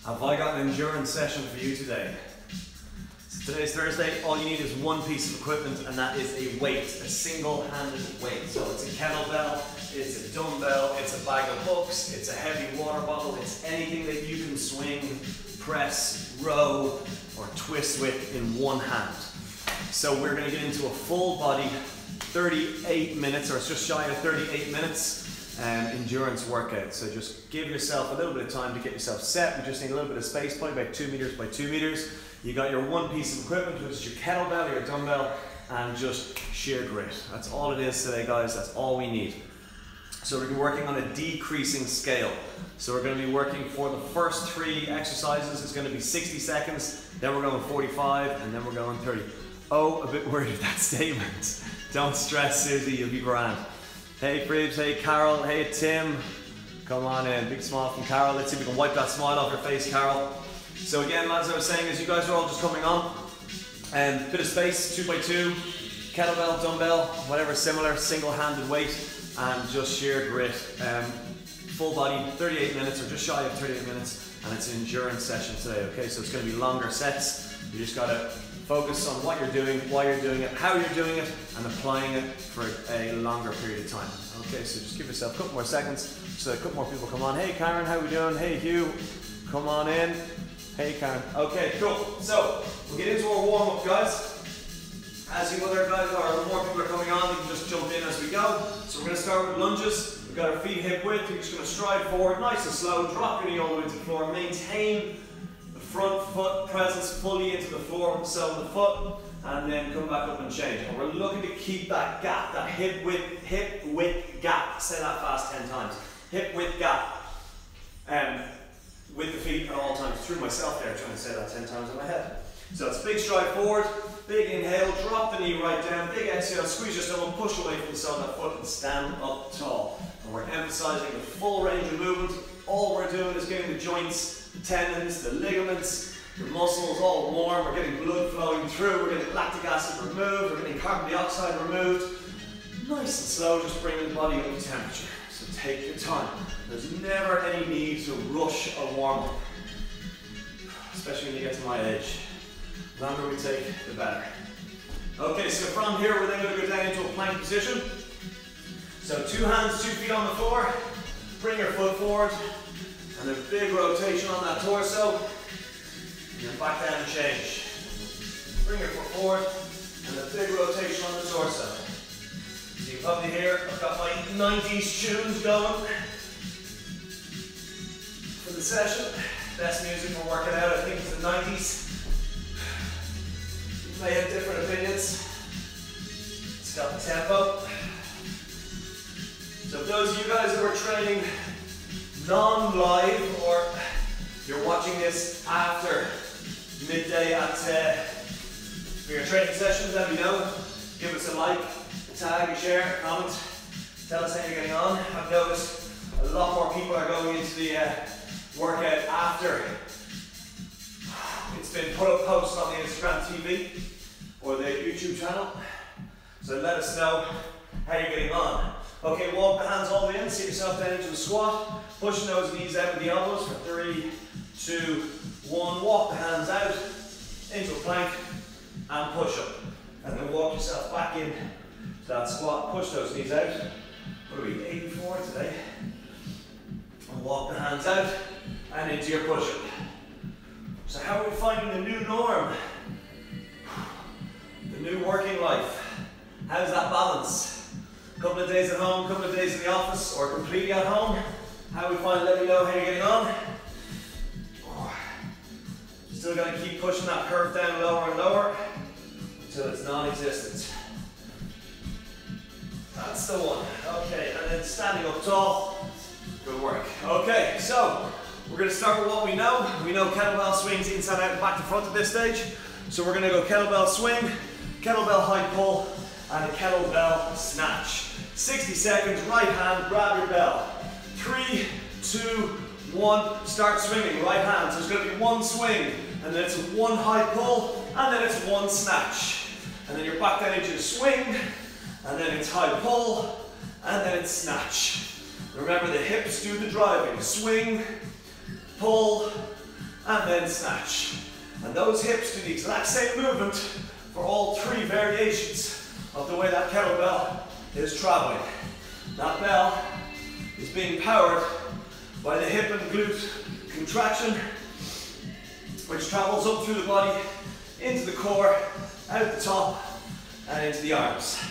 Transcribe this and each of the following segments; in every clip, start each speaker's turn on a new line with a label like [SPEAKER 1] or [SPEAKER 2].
[SPEAKER 1] Have I got an endurance session for you today? So today's Thursday, all you need is one piece of equipment, and that is a weight, a single-handed weight. So it's a kettlebell, it's a dumbbell, it's a bag of books, it's a heavy water bottle, it's anything that you can swing, press, row, or twist with in one hand. So we're going to get into a full body 38 minutes, or it's just shy of 38 minutes endurance workout. So just give yourself a little bit of time to get yourself set. We just need a little bit of space, probably about 2 meters by 2 meters. You got your one piece of equipment, which is your kettlebell or your dumbbell, and just sheer grit. That's all it is today, guys. That's all we need. So we're working on a decreasing scale. So we're going to be working for the first 3 exercises. It's going to be 60 seconds, then we're going 45, and then we're going 30. Oh, a bit worried of that statement. Don't stress, Susie, you'll be grand. Hey Fribs, hey Carol, hey Tim. Come on in, big smile from Carol. Let's see if we can wipe that smile off your face, Carol. So again, as I was saying, as you guys are all just coming on, bit of space, 2 by 2, kettlebell, dumbbell, whatever similar, single-handed weight, and just sheer grit. Full body, 38 minutes, or just shy of 38 minutes, and it's an endurance session today, okay? So it's going to be longer sets. You just got to focus on what you're doing, why you're doing it, how you're doing it, and applying it for a longer period of time. Okay, so just give yourself a couple more seconds so a couple more people come on. Hey Karen, how are we doing? Hey Hugh, come on in. Hey Karen. Okay, cool. So we'll get into our warm-up, guys. As you other guys or more people are coming on, you can just jump in as we go. So we're going to start with lunges. We've got our feet hip width. You're just going to stride forward, nice and slow. Drop your knee all the way to the floor. Maintain the front foot presence fully into the floor, so the foot, and then come back up and change. And we're looking to keep that gap, that hip width gap. Say that fast 10 times. Hip width gap. With the feet at all times. Through myself there, trying to say that 10 times in my head. So it's big stride forward, big inhale, drop the knee right down, big exhale, squeeze your stomach, push away from the sole of that foot and stand up tall. And we're emphasizing the full range of movement. All we're doing is getting the joints, the tendons, the ligaments, the muscles all warm. We're getting blood flowing through, we're getting lactic acid removed, we're getting carbon dioxide removed. Nice and slow, just bringing the body up to temperature. So take your time. There's never any need to rush a warm-up, especially when you get to my age. The longer we take, the better. Okay, so from here, we're then going to go down into a plank position. So 2 hands, 2 feet on the floor. Bring your foot forward, and a big rotation on that torso. And then back down and change. Bring your foot forward, and a big rotation on the torso. So you can probably hear, I've got my 90s tunes going for the session. Best music for working out, I think it's the 90s. You may have different opinions. It's got the tempo. So those of you guys who are training non-live, or you're watching this after midday for your training sessions, let me know. Give us a like, a tag, a share, a comment. Tell us how you're getting on. I've noticed a lot more people are going into the workout after it's been put up, posted on the Instagram TV or the YouTube channel. So let us know how you're getting on. Okay, walk the hands all the way in, sit yourself down into a squat. Push those knees out with the elbows for 3, 2, 1. Walk the hands out into a plank and push up. And then walk yourself back in to that squat. Push those knees out. What are we, 84 today? And walk the hands out and into your push-up. So how are we finding the new norm? The new working life. How's that balance? A couple of days at home, a couple of days in the office, or completely at home? How we find, let me know how you're getting on. Still got to keep pushing that curve down lower and lower until it's non-existent. That's the one. Okay, and then standing up tall. Good work. Okay, so we're going to start with what we know. We know kettlebell swings inside out and back to front at this stage. So we're going to go kettlebell swing, kettlebell high pull, and a kettlebell snatch. 60 seconds, right hand, grab your bell. 3, 2, 1, start swinging, right hand. So it's going to be one swing, and then it's one high pull, and then it's one snatch. And then you're back down into the swing, and then it's high pull, and then it's snatch. Remember, the hips do the driving. Swing, pull, and then snatch. And those hips do the exact same movement for all three variations of the way that kettlebell is traveling. That bell is being powered by the hip and glute contraction, which travels up through the body, into the core, out the top, and into the arms.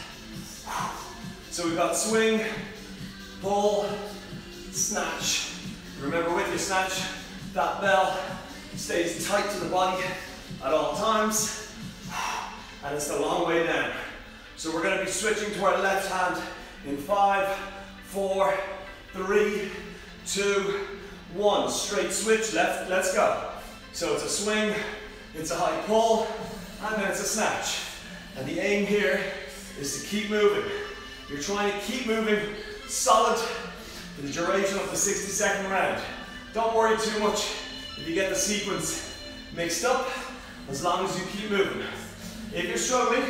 [SPEAKER 1] So we've got swing, pull, snatch. Remember, with your snatch, that bell stays tight to the body at all times, and it's the long way down. So we're going to be switching to our left hand in 5, 4, 3, 2, 1. Straight switch, left, let's go. So it's a swing, it's a high pull, and then it's a snatch. And the aim here is to keep moving. You're trying to keep moving solid for the duration of the 60-second round. Don't worry too much if you get the sequence mixed up, as long as you keep moving. If you're struggling,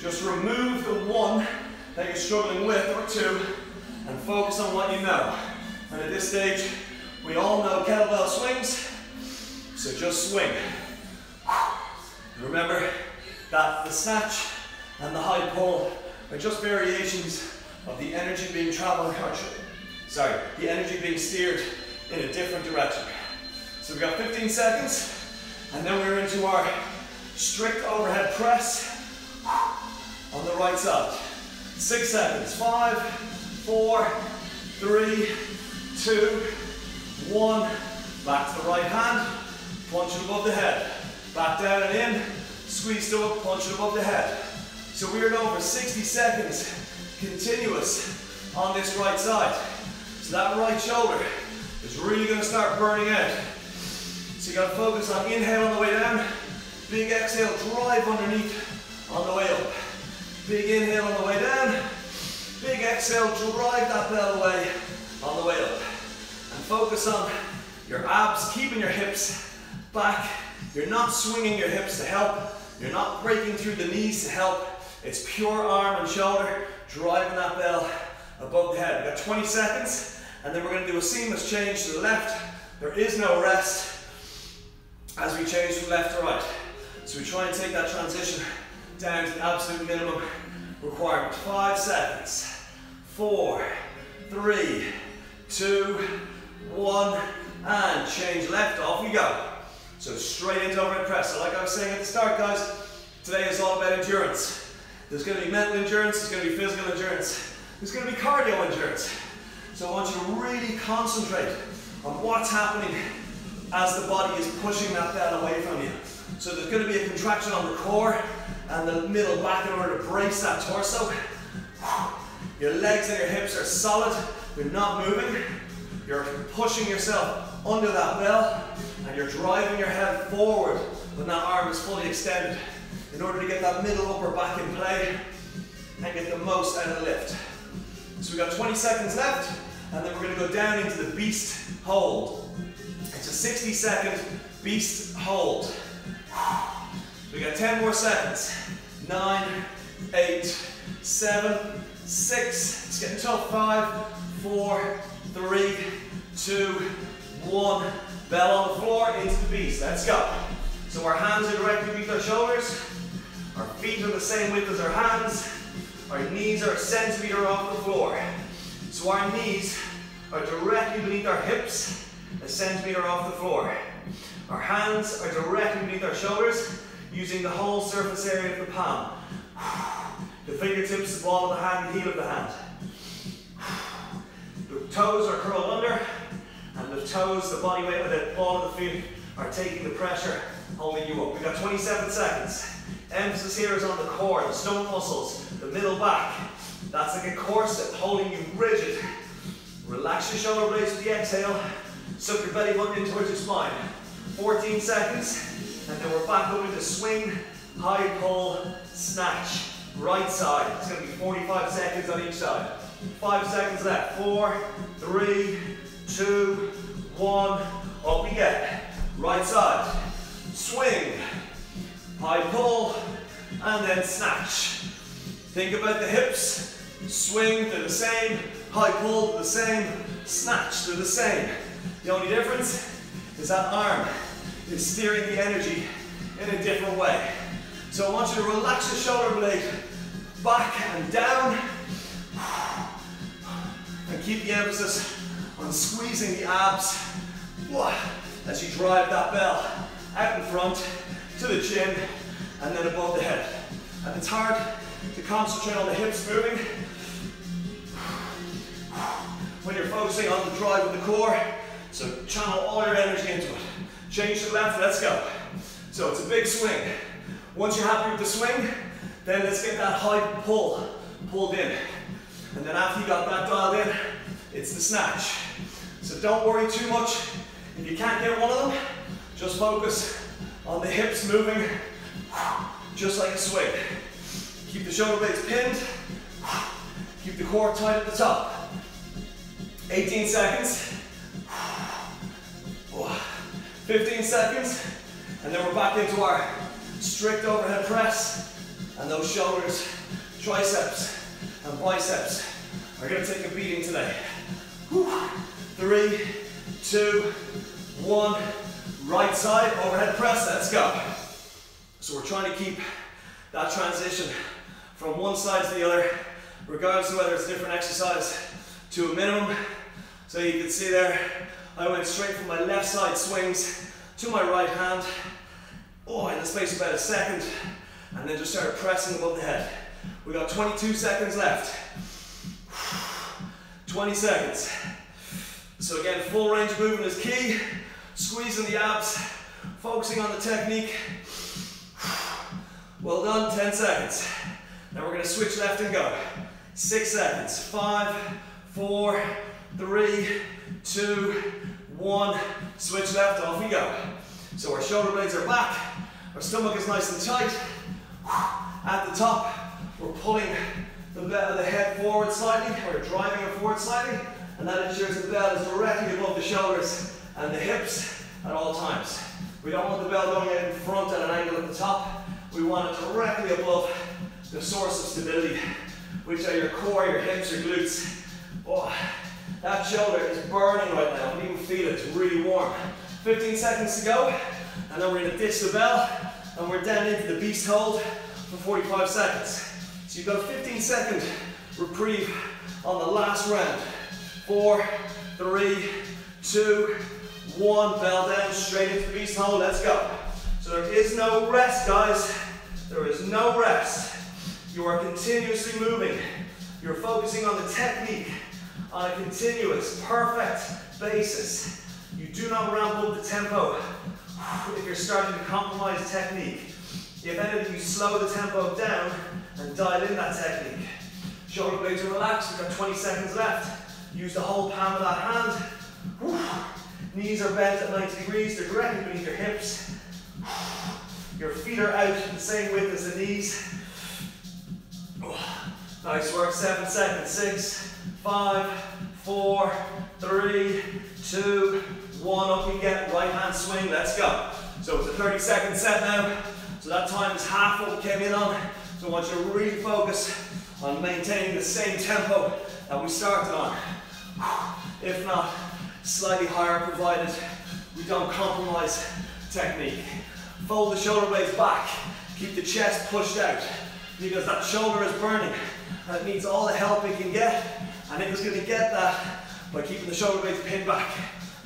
[SPEAKER 1] just remove the one that you're struggling with, or two, and focus on what you know. And at this stage, we all know kettlebell swings, so just swing. Remember that the snatch and the high pull are just variations of the energy being the energy being steered in a different direction. So we've got 15 seconds, and then we're into our strict overhead press on the right side. 6 seconds, 5, 4, 3, 2, 1. Back to the right hand, punch it above the head. Back down and in, squeeze to up, punch it above the head. So we're going for 60 seconds continuous on this right side. So that right shoulder is really going to start burning out. So you got to focus on inhale on the way down, big exhale, drive underneath on the way up. Big inhale on the way down, big exhale, drive that bell away on the way up. And focus on your abs, keeping your hips back. You're not swinging your hips to help. You're not breaking through the knees to help. It's pure arm and shoulder, driving that bell above the head. We've got 20 seconds, and then we're going to do a seamless change to the left. There is no rest as we change from left to right. So we try and take that transition down to the absolute minimum requirement. 5 seconds. 4, 3, 2, 1, and change left. Off we go. So straight into overhead press. So like I was saying at the start, guys, today is all about endurance. There's going to be mental endurance, there's going to be physical endurance, there's going to be cardio endurance. So I want you to really concentrate on what's happening as the body is pushing that bell away from you. So there's going to be a contraction on the core and the middle back in order to brace that torso. Your legs and your hips are solid, they're not moving. You're pushing yourself under that bell, and you're driving your head forward when that arm is fully extended in order to get that middle upper back in play and get the most out of the lift. So we've got 20 seconds left, and then we're going to go down into the beast hold. It's a 60-second beast hold. We got 10 more seconds. 9, 8, 7, 6. It's getting tough. 5, 4, 3, 2, 1. Bell on the floor into the beast. Let's go. So our hands are directly beneath our shoulders. Our feet are the same width as our hands. Our knees are a centimeter off the floor. So our knees are directly beneath our hips, a centimeter off the floor. Our hands are directly beneath our shoulders, using the whole surface area of the palm. The fingertips, the ball of the hand, the heel of the hand. The toes are curled under, and the toes, the body weight of the ball of the feet are taking the pressure, holding you up. We've got 27 seconds. Emphasis here is on the core, the stomach muscles, the middle back. That's like a corset holding you rigid. Relax your shoulder blades with the exhale. Suck your belly button in towards your spine. 14 seconds, and then we're back up into swing, high pull, snatch. Right side. It's going to be 45 seconds on each side. 5 seconds left. 4, 3, 2, 1. Up we get. Right side. Swing. High pull. And then snatch. Think about the hips. Swing, they're the same. High pull, they're the same. Snatch, they're the same. The only difference is that arm is steering the energy in a different way. So I want you to relax your shoulder blade back and down, and keep the emphasis on squeezing the abs as you drive that bell out in front to the chin and then above the head. And it's hard to concentrate on the hips moving when you're focusing on the drive of the core. So channel all your energy into it. Change to the left, let's go. So it's a big swing. Once you're happy with the swing, then let's get that high pull pulled in. And then after you got that dialed in, it's the snatch. So don't worry too much if you can't get one of them. Just focus on the hips moving just like a swing. Keep the shoulder blades pinned. Keep the core tight at the top. 18 seconds. 15 seconds. And then we're back into our strict overhead press. And those shoulders, triceps, and biceps are going to take a beating today. 3, 2, 1. Right side, overhead press, let's go. So we're trying to keep that transition from one side to the other, regardless of whether it's a different exercise, to a minimum. So you can see there, I went straight from my left side swings to my right hand, in the space of about a second, and then just started pressing above the head. We got 22 seconds left. 20 seconds. So again, full range of movement is key. Squeezing the abs, focusing on the technique. Well done, 10 seconds. Now we're going to switch left and go. 6 seconds. 5, 4, 3, 2, 1. Switch left, off we go. So our shoulder blades are back. Our stomach is nice and tight. At the top, we're pulling the head forward slightly, or driving it forward slightly, and that ensures the bell is directly above the shoulders and the hips at all times. We don't want the bell going out in front at an angle at the top. We want it directly above the source of stability, which are your core, your hips, your glutes. That shoulder is burning right now. I can even feel it, it's really warm. 15 seconds to go, and then we're going to ditch the bell, and we're down into the beast hold for 45 seconds. So you've got a 15-second reprieve on the last round. 4, 3, 2, 1, bell down, straight into the beast hold, let's go. So there is no rest, guys. There is no rest. You are continuously moving. You're focusing on the technique on a continuous, perfect basis. You do not ramp up the tempo if you're starting to compromise technique. If anything, you slow the tempo down and dial in that technique. Shoulder blades are relaxed, we've got 20 seconds left. Use the whole palm of that hand. Knees are bent at 90 degrees, they're directly beneath your hips. Your feet are out the same width as the knees. Nice work, 7 seconds. 6, 5, 4, 3, 2, 1. Up we get, right hand swing, let's go. So it's a 30-second set now. So that time is half what we came in on. So I want you to really focus on maintaining the same tempo that we started on. If not, slightly higher, provided we don't compromise technique. Fold the shoulder blades back. Keep the chest pushed out, because that shoulder is burning and it needs all the help it can get, and it is going to get that by keeping the shoulder blades pinned back.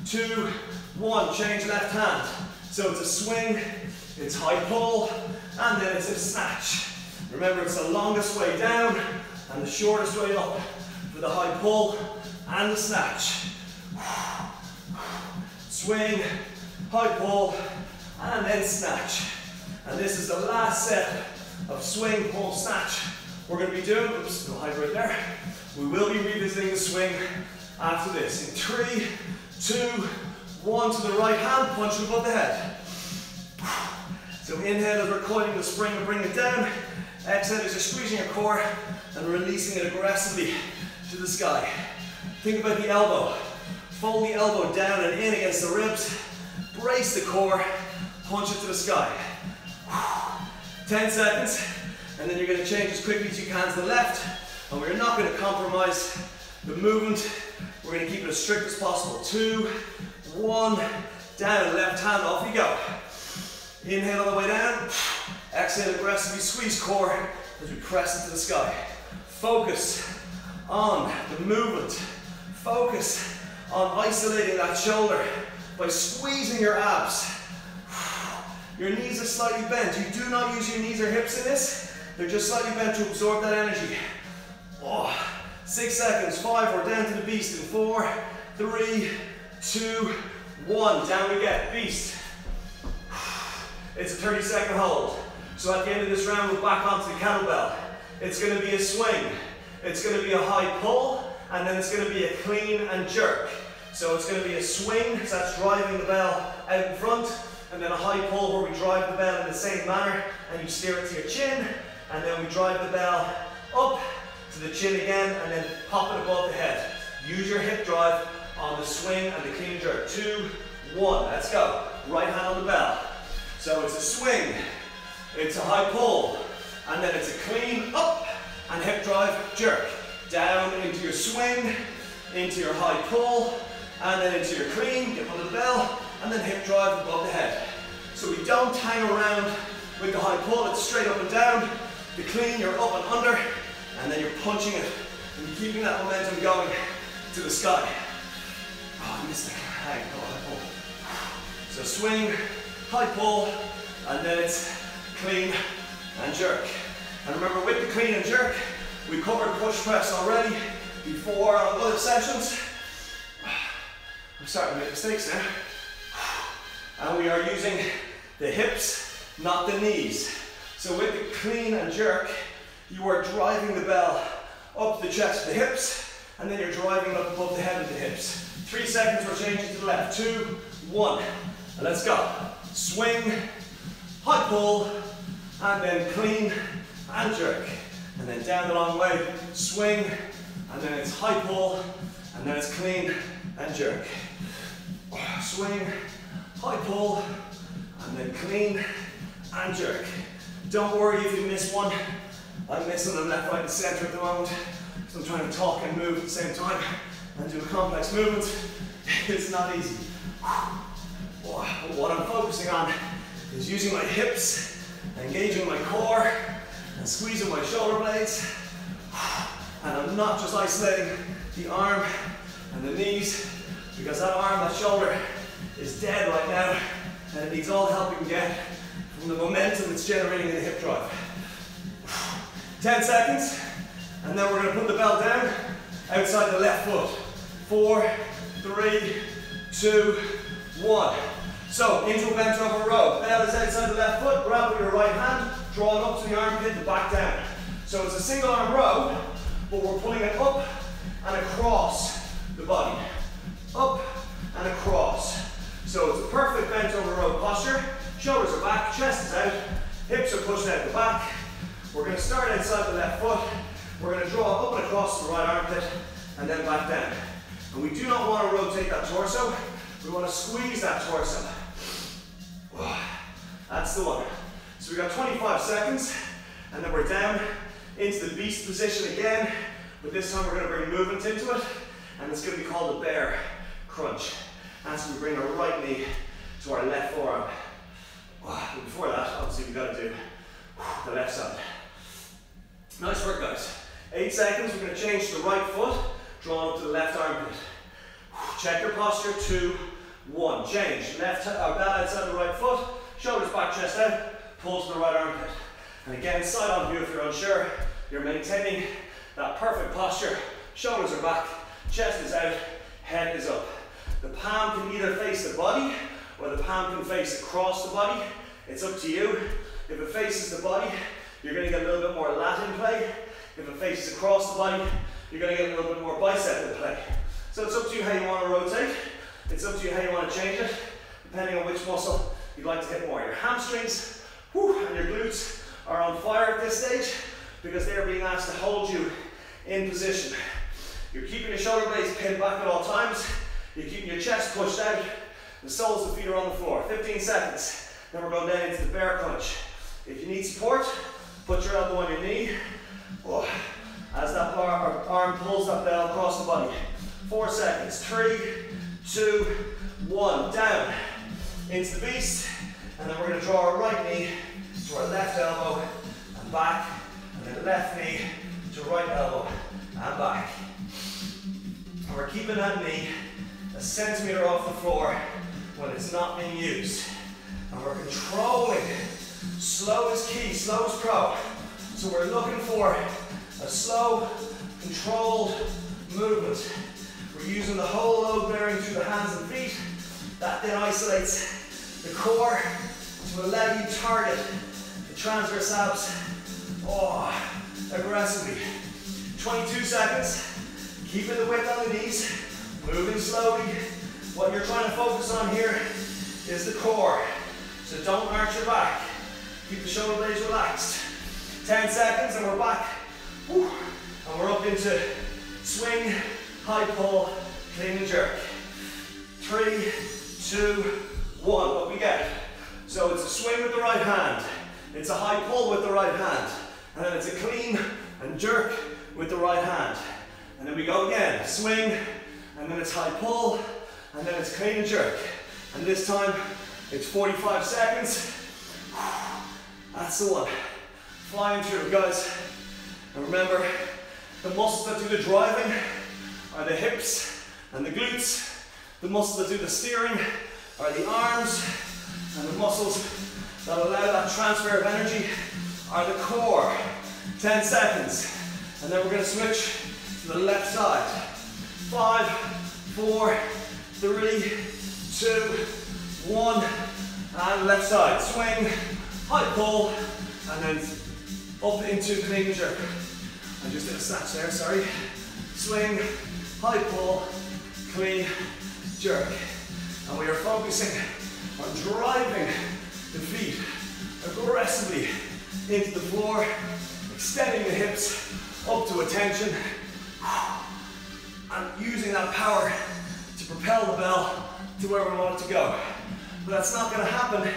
[SPEAKER 1] 2, 1, change left hand. So it's a swing, it's high pull, and then it's a snatch. Remember, it's the longest way down and the shortest way up for the high pull and the snatch. Swing, high pull, and then snatch. And this is the last set of swing, pull, snatch we're going to be doing. Oops, no hide right there. We will be revisiting the swing after this. In 3, 2, 1 to the right hand, punch it above the head. So inhale as we're coiling the spring and bring it down. Exhale as you're squeezing your core and releasing it aggressively to the sky. Think about the elbow. Fold the elbow down and in against the ribs. Brace the core, punch it to the sky. 10 seconds, and then you're going to change as quickly as you can to the left, and we're not going to compromise the movement. We're going to keep it as strict as possible. 2, 1, Down, left hand, off you go. Inhale on the way down. Exhale, aggressively squeeze core as we press into the sky. Focus on the movement. Focus on isolating that shoulder by squeezing your abs. Your knees are slightly bent. You do not use your knees or hips in this. They're just slightly bent to absorb that energy. 6 seconds, 5, we're down to the beast in 4, 3, 2, 1. Down we get, beast. It's a 30-second hold. So at the end of this round, we're back onto the kettlebell. It's going to be a swing. It's going to be a high pull, and then it's going to be a clean and jerk. So it's going to be a swing, so that's driving the bell out in front, and then a high pull where we drive the bell in the same manner, and you steer it to your chin, and then we drive the bell up to the chin again, and then pop it above the head. Use your hip drive on the swing and the clean jerk. 2, 1, let's go. Right hand on the bell. So it's a swing, it's a high pull, and then it's a clean up and hip drive jerk. Down into your swing, into your high pull, and then into your clean, get under the bell, and then hip drive above the head. So we don't hang around with the high pull, it's straight up and down. The clean, you're up and under, and then you're punching it and keeping that momentum going to the sky. Oh, I missed it. Hang, high pull. So swing, high pull, and then it's clean and jerk. And remember, with the clean and jerk, we covered push press already before on other sessions. I'm starting to make mistakes now. And we are using the hips, not the knees. So with the clean and jerk, you are driving the bell up the chest to the hips, and then you're driving up above the head of the hips. 3 seconds, we're changing to the left. 2, 1, and let's go. Swing, high pull, and then clean and jerk. And then down the long way, swing, and then it's high pull, and then it's clean and jerk. Swing, high pull, and then clean and jerk. Don't worry if you miss one. I'm missing them left, right, and center at the moment. So I'm trying to talk and move at the same time and do a complex movement. It's not easy. What I'm focusing on is using my hips, engaging my core, and squeezing my shoulder blades. And I'm not just isolating the arm and the knees, because that arm, that shoulder is dead right now, and it needs all the help we can get from the momentum it's generating in the hip drive. 10 seconds, and then we're going to put the bell down outside the left foot. 4, 3, 2, 1. So, into a bent over row. Bell is outside the left foot, grab with your right hand, draw it up to the armpit and back down. So it's a single arm row, but we're pulling it up and across the body. Up and across. So it's a perfect bent over row posture. Shoulders are back, chest is out, hips are pushed out the back. We're going to start outside the left foot. We're going to draw up and across the right armpit and then back down. And we do not want to rotate that torso. We want to squeeze that torso. That's the one. So we've got 25 seconds, and then we're down into the beast position again, but this time we're going to bring movement into it, and it's going to be called a bear crunch. And so we bring our right knee to our left forearm. But before that, obviously we've got to do the left side. Nice work, guys. 8 seconds, we're going to change to the right foot, draw up to the left armpit. Check your posture, 2, 1. Change. Left bell outside the right foot, shoulders back, chest out, pull to the right armpit. And again, side on view if you're unsure. You're maintaining that perfect posture. Shoulders are back, chest is out, head is up. The palm can either face the body, or the palm can face across the body. It's up to you. If it faces the body, you're going to get a little bit more lat in play. If it faces across the body, you're going to get a little bit more bicep in play. So it's up to you how you want to rotate. It's up to you how you want to change it, depending on which muscle you'd like to hit more. Your hamstrings and your glutes are on fire at this stage because they're being asked to hold you in position. You're keeping your shoulder blades pinned back at all times. You're keeping your chest pushed out. The soles of the feet are on the floor. 15 seconds. Then we're going down into the bear crunch. If you need support, put your elbow on your knee. As that arm pulls that bell across the body. 4 seconds. 3, 2, 1. Down. into the beast, and then we're going to draw our right knee to our left elbow and back, and then left knee to right elbow and back. And we're keeping that knee a centimeter off the floor when it's not being used. And we're controlling. Slow is key, slow is pro. So we're looking for a slow, controlled movement. We're using the whole load bearing through the hands and feet. That then isolates the core to allow you to target the transverse abs aggressively. 22 seconds. Keeping the width on the knees, moving slowly. What you're trying to focus on here is the core. So don't arch your back. Keep the shoulder blades relaxed. 10 seconds and we're back. Woo. And we're up into swing, high pull, clean and jerk. 3, 2, 1, what we get. So it's a swing with the right hand. It's a high pull with the right hand. And then it's a clean and jerk with the right hand. And then we go again, swing, and then it's high pull, and then it's clean and jerk. And this time, it's 45 seconds. That's the one. Flying through, guys. And remember, the muscles that do the driving are the hips and the glutes. The muscles that do the steering are the arms, and the muscles that allow that transfer of energy are the core. 10 seconds. And then we're going to switch to the left side. 5, 4, 3, 2, 1, and left side. Swing, high pull, and then up into clean and jerk. I just did a snatch there, sorry. Swing, high pull, clean, jerk. And we are focusing on driving the feet aggressively into the floor, extending the hips up to attention, and using that power to propel the bell to where we want it to go. But that's not going to happen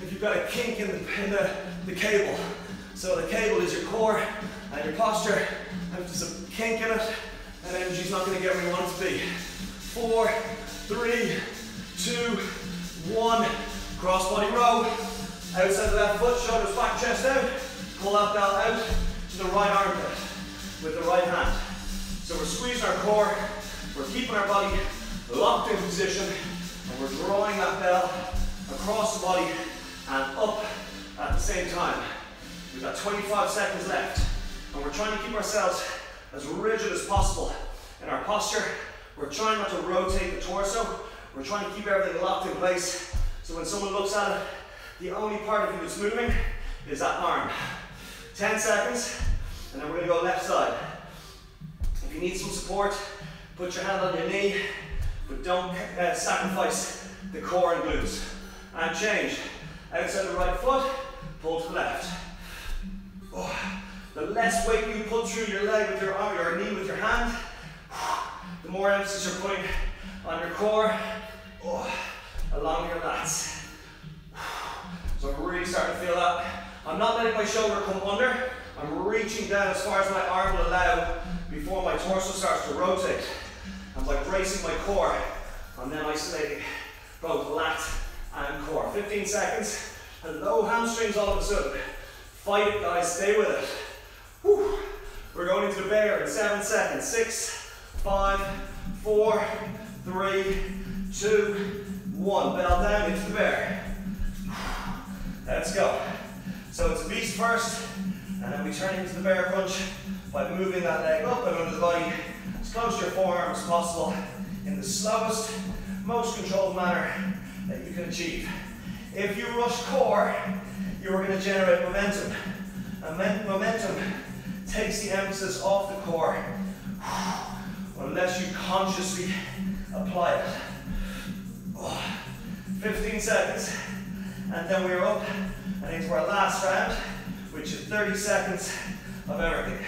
[SPEAKER 1] if you've got a kink in the cable. So the cable is your core and your posture, and if there's a kink in it, and energy's not going to get where you want it to be. 4, 3, 2, 1, cross body row, outside the left foot, shoulders back, chest out, pull that bell out to the right armpit with the right hand. So we're squeezing our core, we're keeping our body locked in position, and we're drawing that bell across the body and up at the same time. We've got 25 seconds left, and we're trying to keep ourselves as rigid as possible in our posture. We're trying not to rotate the torso. We're trying to keep everything locked in place, so when someone looks at it, the only part of you that's moving is that arm. 10 seconds, and then we're going to go left side. If you need some support, put your hand on your knee, but don't sacrifice the core and glutes. And change. Outside the right foot, pull to the left. The less weight you put through your leg with your arm, or knee with your hand, the more emphasis you're putting on your core, along your lats. So I'm really starting to feel that. I'm not letting my shoulder come under. I'm reaching down as far as my arm will allow before my torso starts to rotate. And by bracing my core, I'm then isolating both lat and core. 15 seconds. Hello, hamstrings all of a sudden. Fight it, guys. Stay with it. Whew. We're going into the bear in 7 seconds. 6, 5, 4, 3, 2, 1. Bell down into the bear. Let's go. So it's a beast first, and then we turn into the bear crunch by moving that leg up and under the body as close to your forearm as possible in the slowest, most controlled manner that you can achieve. If you rush core, you are going to generate momentum. And momentum takes the emphasis off the core unless you consciously apply it. 15 seconds, and then we're up and into our last round, which is 30 seconds of everything.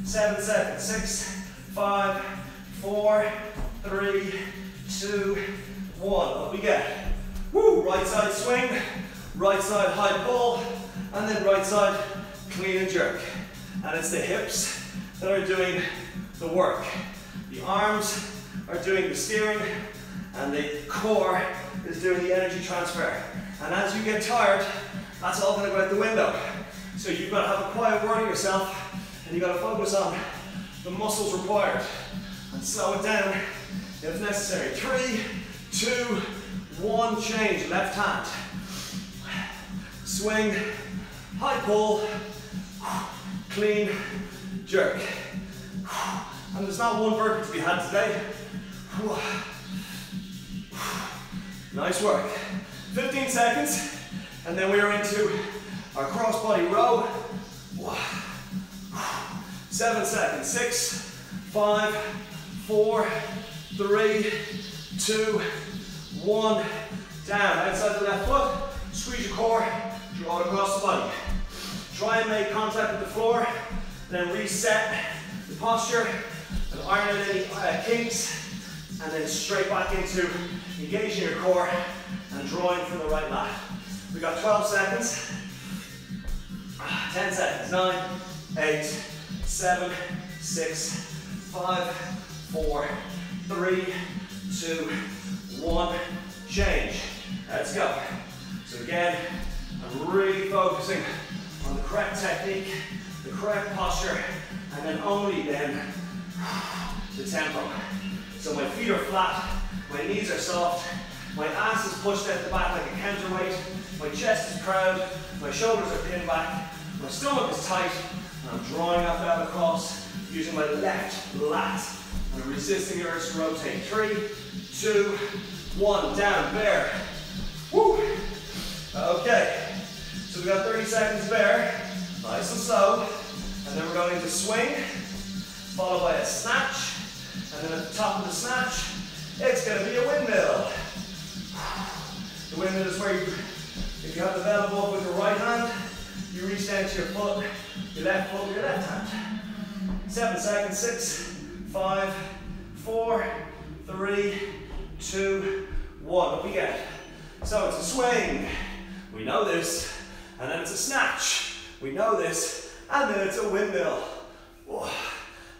[SPEAKER 1] 7 seconds. 6, 5, 4, 3, 2, 1. What we get? Woo! Right side swing, right side high pull, and then right side clean and jerk. And it's the hips that are doing the work. The arms are doing the steering, and the core is doing the energy transfer. And as you get tired, that's all going to go out the window. So you've got to have a quiet word of yourself, and you've got to focus on the muscles required. And slow it down if necessary. 3, 2, 1, change. Left hand. Swing, high pull, clean, jerk. And there's not one burpee to be had today. Nice work. 15 seconds, and then we are into our crossbody row. 7 seconds. 6, 5, 4, 3, 2, 1. Down. Outside the left foot. Squeeze your core. Draw it across the body. Try and make contact with the floor. Then reset the posture and iron out any kinks. And then straight back into engaging your core and drawing from the right lat. We got 12 seconds. 10 seconds. 9, 8, 7, 6, 5, 4, 3, 2, 1. Change. Let's go. So again, I'm really focusing on the correct technique, the correct posture, and then only then the tempo. So my feet are flat, my knees are soft, my ass is pushed out the back like a counterweight, my chest is proud, my shoulders are pinned back, my stomach is tight, and I'm drawing that bell across using my left lat. I'm resisting the urge to rotate. 3, 2, 1, down, bear. Woo! Okay, so we got 30 seconds bear, nice and slow, and then we're going into swing, followed by a snatch, and then at the top of the snatch, it's going to be a windmill. The windmill is where you, if you have the bell above with your right hand, you reach down to your foot, your left foot with your left hand. 7 seconds. 6, 5, 4, 3, 2, 1. Up we get. So it's a swing. We know this. And then it's a snatch. We know this. And then it's a windmill.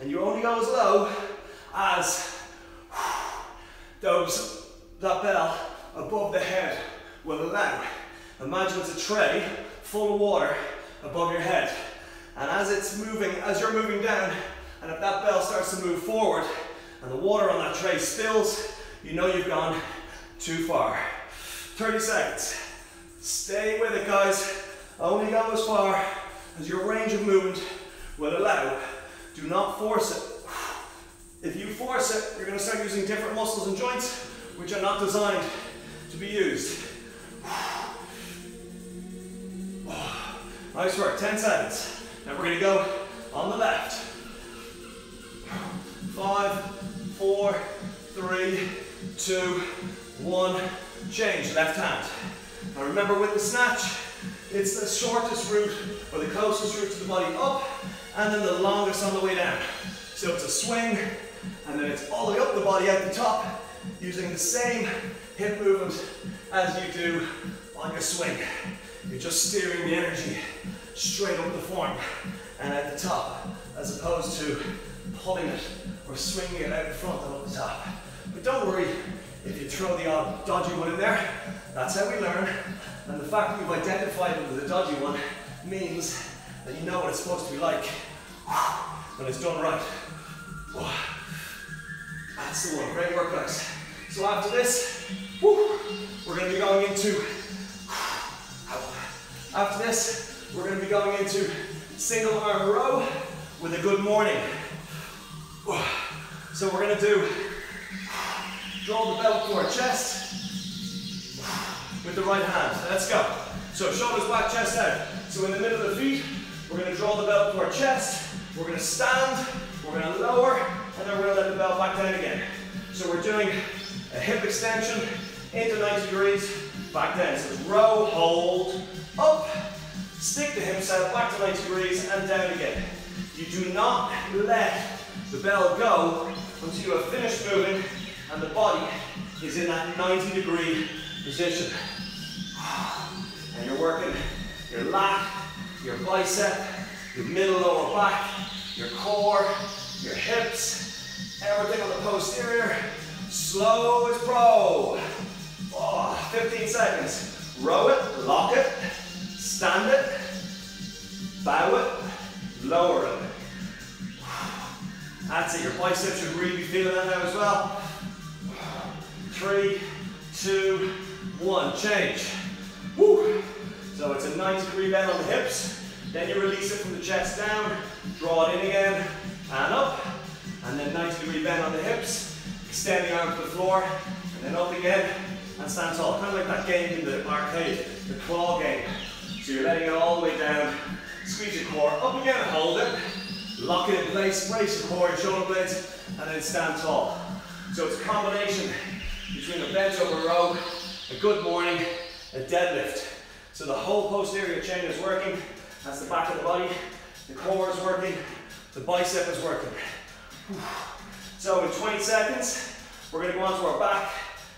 [SPEAKER 1] And you only go as low as that bell above the head will allow. Imagine it's a tray full of water above your head. And as it's moving, as you're moving down, and if that bell starts to move forward and the water on that tray spills, you know you've gone too far. 30 seconds. Stay with it, guys. Only go as far as your range of movement will allow. Do not force it. If you force it, you're going to start using different muscles and joints which are not designed to be used. Nice work. 10 seconds. Now we're going to go on the left. 5, 4, 3, 2, 1. Change. Left hand. Now remember, with the snatch, it's the shortest route or the closest route to the body up, and then the longest on the way down. So it's a swing, and then it's all the way up the body out the top, using the same hip movement as you do on your swing. You're just steering the energy straight up the form and at the top, as opposed to pulling it or swinging it out in front and up the top. But don't worry if you throw the odd dodgy one in there. That's how we learn. And the fact that you've identified it as a dodgy one means that you know what it's supposed to be like when it's done right. That's the one. Great work, guys. So after this, we're going to be going into single arm row with a good morning. So we're going to do, draw the belt to our chest with the right hand. Let's go. So shoulders back, chest out. So in the middle of the feet, we're going to draw the belt to our chest. We're going to stand, we're going to lower, and then we're going to let the belt back down again. So we're doing a hip extension into 90 degrees, back down. So it's row, hold, up, stick the hips out, back to 90 degrees, and down again. You do not let the bell go until you have finished moving and the body is in that 90-degree position. And you're working your lat, your bicep, your middle lower back, your core, your hips, everything on the posterior. Slow as pro. 15 seconds. Row it, lock it, stand it, bow it, lower it. That's it, your biceps should really be feeling that now as well. 3, 2, 1, change. Woo. So it's a 90-degree bend on the hips, then you release it from the chest down, draw it in again, and up, and then 90-degree bend on the hips, extend the arm to the floor, and then up again, and stand tall. Kind of like that game in the arcade, the claw game. So you're letting it all the way down, squeeze your core, up again and hold it, lock it in place, brace your core, your shoulder blades, and then stand tall. So it's a combination between a bench over row, a good morning, a deadlift. So the whole posterior chain is working, that's the back of the body, the core is working, the bicep is working. So in 20 seconds, we're going to go onto our back,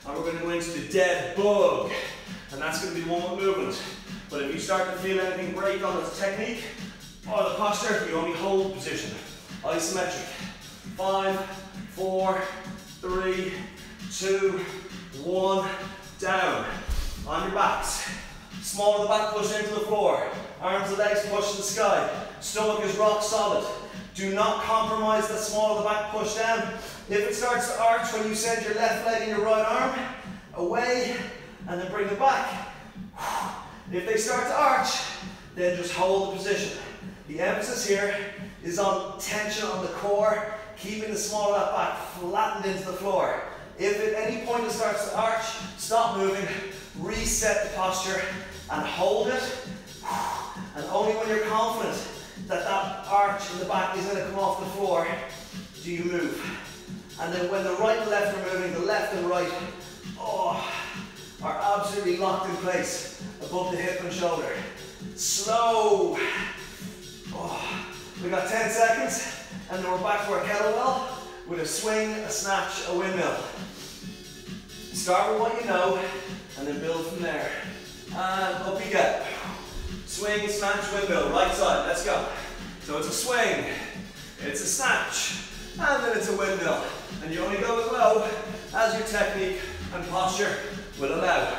[SPEAKER 1] and we're going to go into the dead bug. And that's going to be one movement. But if you start to feel anything break on the technique or the posture, you only hold position. Isometric. 5, 4, 3, 2, 1, down. On your backs. Small of the back push into the floor. Arms and legs push to the sky. Stomach is rock solid. Do not compromise the small of the back push down. If it starts to arch when you send your left leg and your right arm away and then bring it back. If they start to arch, then just hold the position. The emphasis here is on tension on the core, keeping the small of that back flattened into the floor. If at any point it starts to arch, stop moving, reset the posture and hold it. And only when you're confident that that arch in the back is going to come off the floor, do you move. And then when the right and left are moving, the left and right are absolutely locked in place above the hip and shoulder. Slow. We got 10 seconds, and then we're back to our kettlebell with a swing, a snatch, a windmill. Start with what you know, and then build from there. And up you get. Swing, snatch, windmill, right side, let's go. So it's a swing, it's a snatch, and then it's a windmill. And you only go as low as your technique and posture will allow.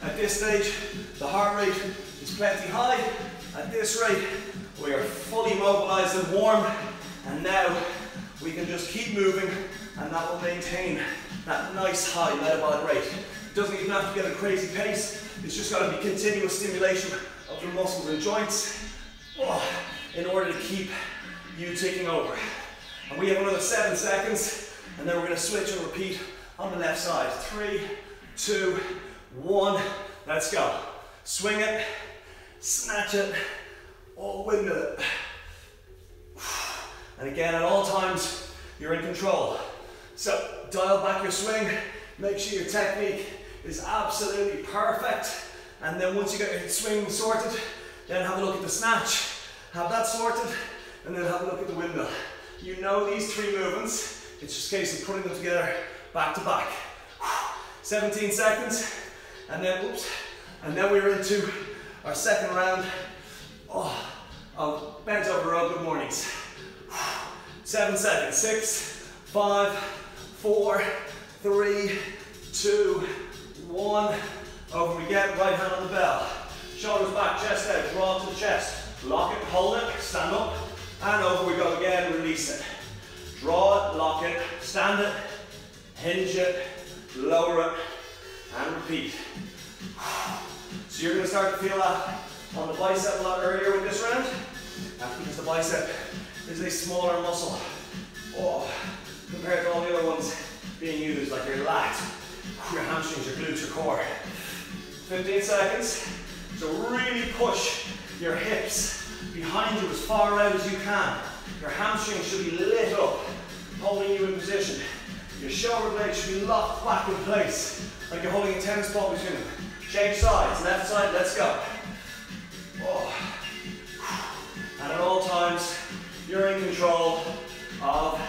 [SPEAKER 1] At this stage, the heart rate is plenty high. At this rate, we are fully mobilized and warm. And now we can just keep moving, and that will maintain that nice high metabolic rate. It doesn't even have to get a crazy pace. It's just got to be continuous stimulation of the muscles and joints in order to keep you ticking over. And we have another 7 seconds, and then we're going to switch and repeat on the left side. 3, 2, 1, let's go. Swing it, snatch it, or windmill it. And again, at all times, you're in control. So dial back your swing, make sure your technique is absolutely perfect. And then once you get your swing sorted, then have a look at the snatch, have that sorted, and then have a look at the windmill. You know these 3 movements, it's just a case of putting them together back to back. 17 seconds, and then, and then we're into our second round of bent over row good mornings. 7 seconds, 6, 5, 4, 3, 2, 1. Over we get, right hand on the bell. Shoulders back, chest out, draw to the chest. Lock it, hold it, stand up, and over we go again, release it. Draw it, lock it, stand it, hinge it, lower it, and repeat. So you're going to start to feel that on the bicep a lot earlier with this round. That's because the bicep is a smaller muscle compared to all the other ones being used, like your lats, your hamstrings, your glutes, your core. 15 seconds. So really push your hips behind you as far out as you can. Your hamstrings should be lit up, holding you in position. Your shoulder blades should be locked back in place, like you're holding a tennis ball between them. Change sides, left side, let's go. And at all times, you're in control of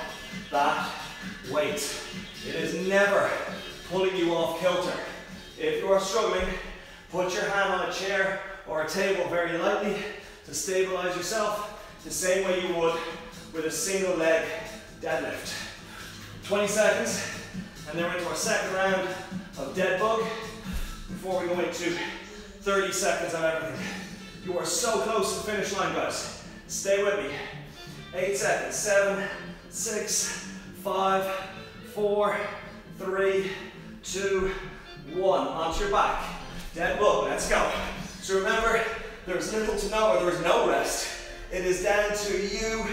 [SPEAKER 1] that weight. It is never pulling you off kilter. If you are struggling, put your hand on a chair or a table very lightly to stabilize yourself, the same way you would with a single leg deadlift. 20 seconds, and then we're into our second round of dead bug. before we go into 30 seconds of everything. You are so close to the finish line, guys. Stay with me. 8 seconds. 7, 6, 5, 4, 3, 2, 1. Onto your back. Dead bug. Let's go. So remember, there's little to no, or there is no rest. It is down to you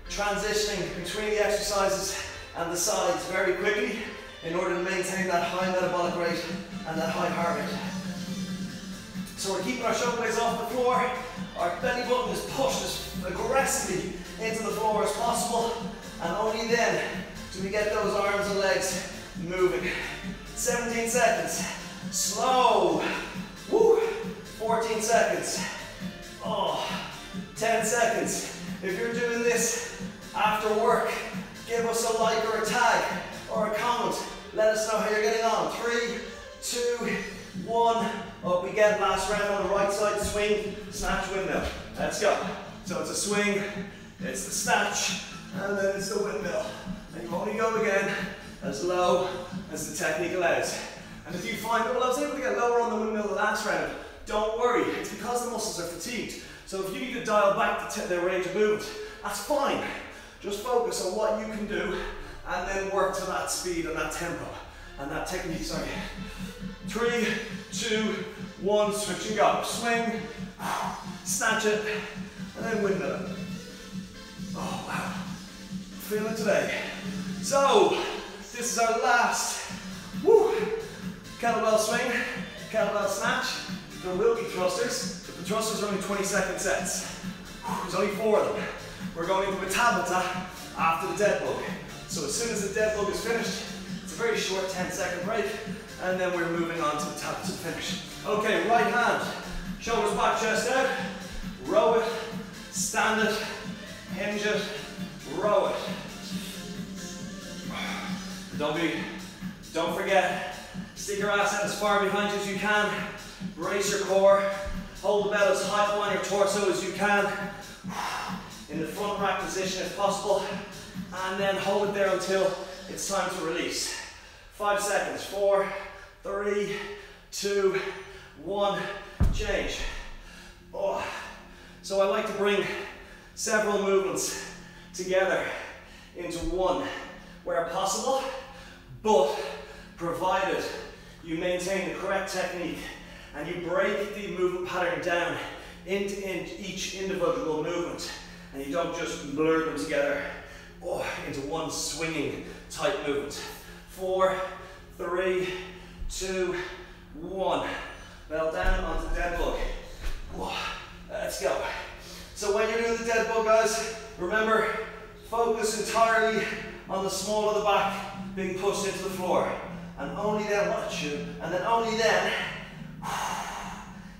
[SPEAKER 1] transitioning between the exercises and the sides very quickly in order to maintain that high metabolic rate and that high heart rate. So we're keeping our shoulder blades off the floor. Our belly button is pushed as aggressively into the floor as possible, and only then do we get those arms and legs moving. 17 seconds. Slow. Woo. 14 seconds. Oh. 10 seconds. If you're doing this after work, give us a like or a tag or a comment. Let us know how you're getting on. 3, 2, 1. Up we get. Last round on the right side. Swing, snatch, windmill. Let's go. So it's a swing, it's the snatch, and then it's the windmill. And you only go again as low as the technique allows. And if you find, well, I was able to get lower on the windmill the last round, don't worry. It's because the muscles are fatigued. So if you need to dial back the range of movement, that's fine. Just focus on what you can do and then work to that speed and that tempo and that technique, sorry. 3, 2, 1, switch and go. Swing, snatch it, and then windmill it. Oh, wow. Feel it today. So, this is our last kettlebell swing, kettlebell snatch. There will be thrusters, but the thrusters are only 20-second sets. There's only 4 of them. We're going into a tabata after the dead bug. So as soon as the dead bug is finished, it's a very short 10-second break, and then we're moving on to the tabata finish. Okay, right hand, shoulders back, chest out, row it, stand it, hinge it, row it. Don't forget, stick your ass out as far behind you as you can, brace your core, hold the bell as high up on your torso as you can, in the front rack position if possible, and then hold it there until it's time to release. 5 seconds, 4, 3, 2, 1, change. Oh. So I like to bring several movements together into one where possible, but provided you maintain the correct technique and you break the movement pattern down into each individual movement and you don't just blur them together into one swinging type movement. 4, 3, 2, 1. Bell down onto the dead bug. Let's go. So when you're doing the dead bug, guys, remember, focus entirely on the small of the back being pushed into the floor. And only then, and then only then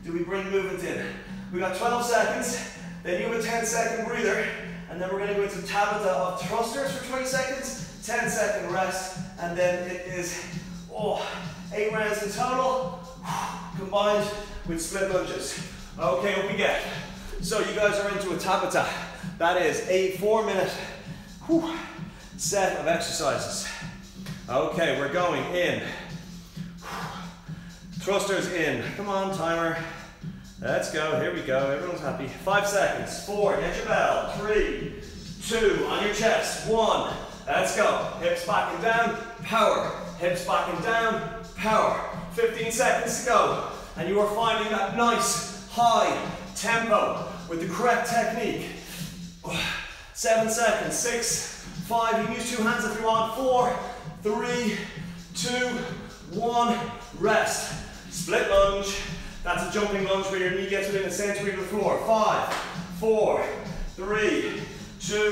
[SPEAKER 1] do we bring movement in. We got 12 seconds, then you have a 10-second breather, and then we're going to go into tabata of thrusters for 20 seconds, 10-second rest, and then it is 8 rounds in total, combined with split lunges. Okay, what we get? So you guys are into a tabata. That is a 4-minute set of exercises. Okay, we're going in. Thrusters in. Come on, timer. Let's go. Here we go. Everyone's happy. 5 seconds. 4. Get your bell. 3, 2. On your chest. 1. Let's go. Hips back and down. Power. Hips back and down. Power. 15 seconds to go. And you are finding that nice, high tempo with the correct technique. 7 seconds. 6, 5. You can use 2 hands if you want. 4, 3, 2, 1. Rest. Split lunge. That's a jumping lunge where your knee gets within a centimeter of the floor. 5, 4, 3, 2,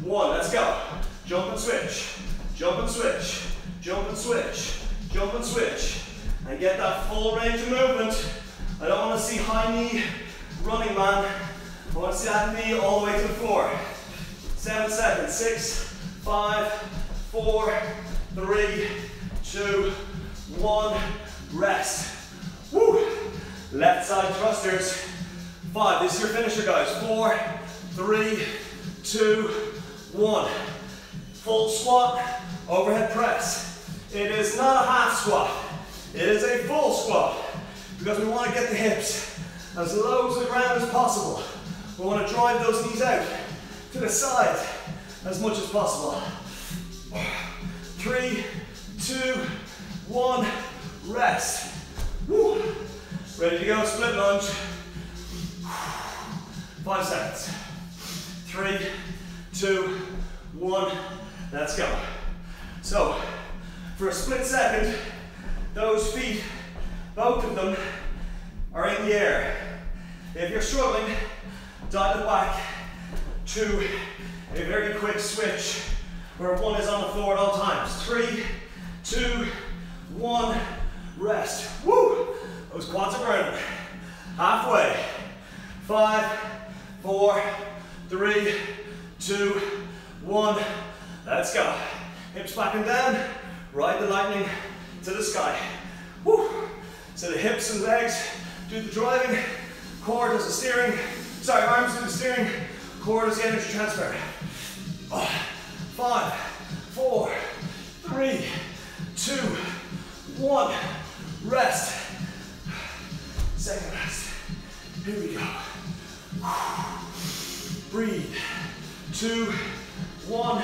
[SPEAKER 1] 1. Let's go. Jump and switch. Jump and switch. Jump and switch. Jump and switch. And get that full range of movement. I don't want to see high knee running, man. I want to see that knee all the way to the floor. 7 seconds. 6, 5, 4, 3, 2, 1. Rest. Woo. Left side thrusters. 5. This is your finisher, guys. 4, 3, 2, 1. Full squat, overhead press. It is not a half squat. It is a full squat because we want to get the hips as low to the ground as possible. We want to drive those knees out to the side as much as possible. 3, 2, 1, rest. Woo. Ready to go, split lunge. 5 seconds. 3, 2, 1, let's go. So, for a split second, those feet, both of them, are in the air. If you're struggling, dial it back to a very quick switch where one is on the floor at all times. 3, 2, 1, rest. Woo! Those quads are burning. Halfway. 5, 4, 3, 2, 1. Let's go. Hips back and down. Ride the lightning to the sky. Woo! So the hips and legs do the driving. Core does the steering. Sorry, arms do the steering. Core does the energy transfer. 5, 4, 3, 2, 1. Rest. Second rest. Here we go. Breathe. 2, 1.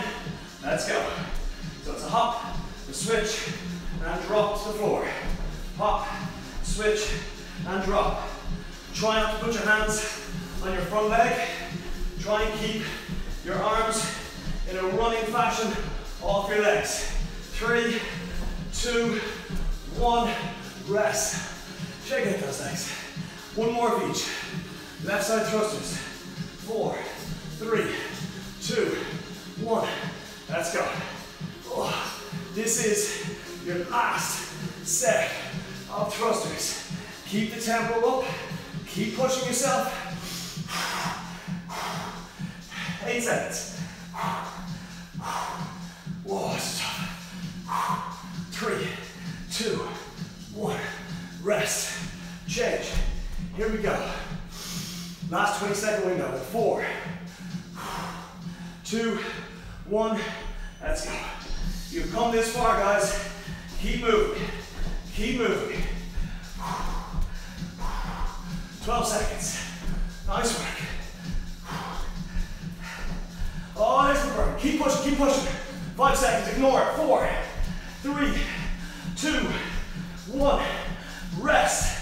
[SPEAKER 1] Let's go. So it's a hop, a switch, and drop to the floor. Hop, switch, and drop. Try not to put your hands on your front leg. Try and keep your arms in a running fashion off your legs. 3, 2, 1, rest. Shake out those legs. One more of each. Left side thrusters. 4, 3, 2, 1. Let's go. Oh, this is your last set of thrusters. Keep the tempo up. Keep pushing yourself. 8 seconds. Whoa, this is tough. 3, 2, 1. Rest. Change. Here we go. Last 20-second window. 4, 2, 1. Let's go. You've come this far, guys. Keep moving. Keep moving. 12 seconds. Nice work. Oh, nice and burn. Keep pushing, keep pushing. 5 seconds. Ignore it. 4, 3, 2, 1. Rest.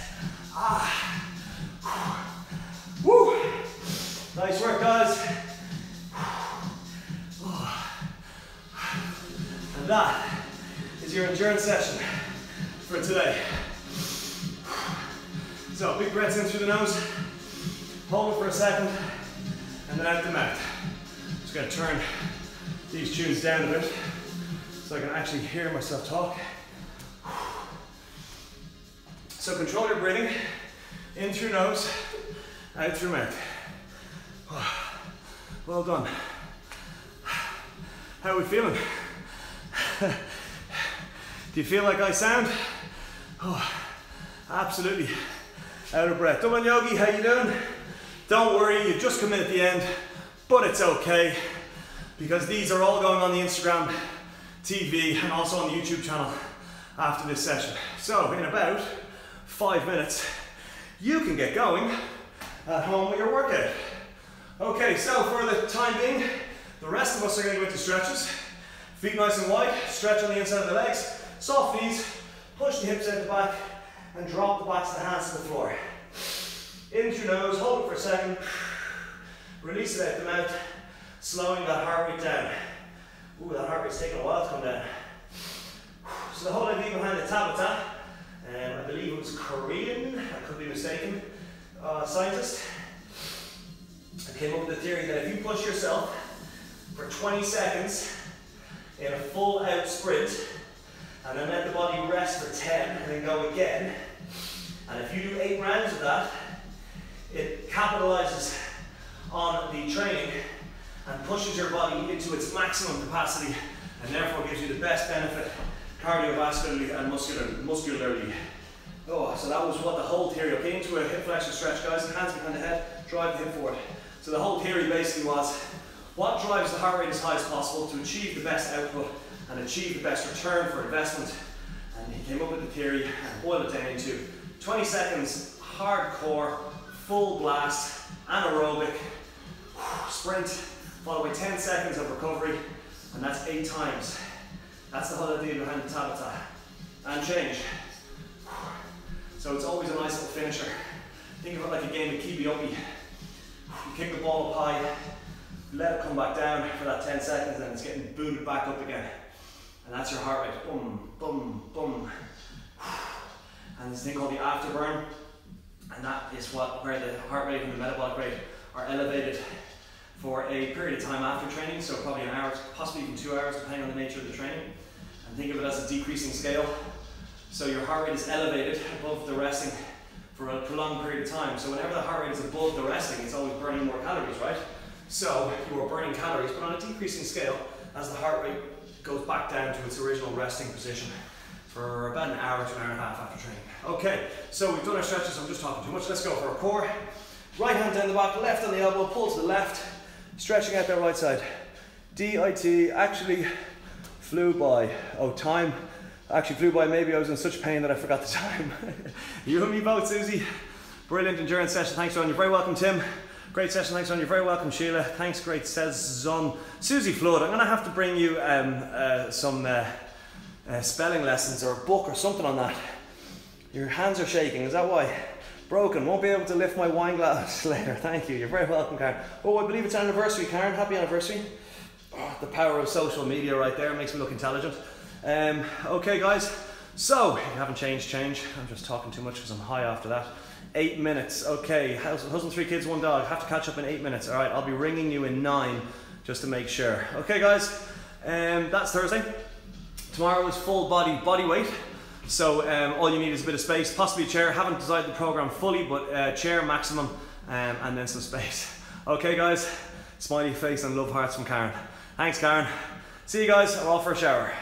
[SPEAKER 1] Woo. Nice work, guys. And that is your endurance session for today. So big breaths in through the nose, hold it for a second, and then out the mouth. Just gonna turn these tunes down a bit so I can actually hear myself talk. So control your breathing, in through nose, out through mouth. Well done. How are we feeling? Do you feel like I sound? Oh, absolutely out of breath. Dublin Yogi, how you doing? Don't worry, you've just come in at the end, but it's okay because these are all going on the Instagram, TV, and also on the YouTube channel after this session. So in about 5 minutes, you can get going at home with your workout. Okay, so for the time being, the rest of us are going to go into stretches. Feet nice and wide, stretch on the inside of the legs, soft knees, push the hips out the back, and drop the backs of the hands to the floor. In through nose, hold it for a second, release it out the mouth, slowing that heart rate down. Ooh, that heart rate's taking a while to come down. So the whole idea behind the Tabata, I believe it was Korean, I could be mistaken, scientist, came up with the theory that if you push yourself for 20 seconds in a full out sprint, and then let the body rest for 10 and then go again, and if you do 8 rounds of that, it capitalizes on the training and pushes your body into its maximum capacity, and therefore gives you the best benefit cardiovascularly and muscularly. Oh, so that was what the whole theory. Okay, into a hip flexion stretch, guys. Hands behind the head, drive the hip forward. So the whole theory basically was, what drives the heart rate as high as possible to achieve the best output and achieve the best return for investment, and And he came up with the theory and boiled it down into 20 seconds hardcore, full blast, anaerobic sprint, followed by 10 seconds of recovery, and that's 8 times. That's the whole idea behind the Tabata. And change. So it's always a nice little finisher. Think of it like a game of keepy-uppy. You kick the ball up high, let it come back down for that 10 seconds, and it's getting booted back up again. And that's your heart rate. Boom, boom, boom. And this thing called the afterburn, and that is where the heart rate and the metabolic rate are elevated for a period of time after training, so probably an hour, possibly even 2 hours, depending on the nature of the training. And think of it as a decreasing scale. So your heart rate is elevated above the resting for a prolonged period of time. So whenever the heart rate is above the resting, it's always burning more calories, right? So you are burning calories, but on a decreasing scale as the heart rate goes back down to its original resting position for about an hour to an hour and a half after training. Okay, so we've done our stretches, so I'm just talking too much. Let's go for a core. Right hand down the back, left on the elbow, pull to the left, stretching out that right side. DIT actually flew by. Oh, time actually flew by. Maybe I was in such pain that I forgot the time. You and me both, Susie. Brilliant endurance session. Thanks, Ron. You're very welcome, Tim. Great session. Thanks, Ron. You're very welcome, Sheila. Thanks, great, says Zon. Susie Flood, I'm going to have to bring you some spelling lessons or a book or something on that. Your hands are shaking. Is that why? Broken. Won't be able to lift my wine glass later. Thank you. You're very welcome, Karen. Oh, I believe it's anniversary, Karen. Happy anniversary. Oh, the power of social media right there makes me look intelligent. Okay, guys. So, if you haven't changed, change. I'm just talking too much because I'm high after that. 8 minutes. Okay. Husband, 3 kids, 1 dog. Have to catch up in 8 minutes. All right. I'll be ringing you in 9 just to make sure. Okay, guys. That's Thursday. Tomorrow is full body weight. So all you need is a bit of space, possibly a chair. Haven't designed the program fully, but chair maximum and then some space. Okay, guys. Smiley face and love hearts from Karen. Thanks, Karen. See you guys. I'm off for a shower.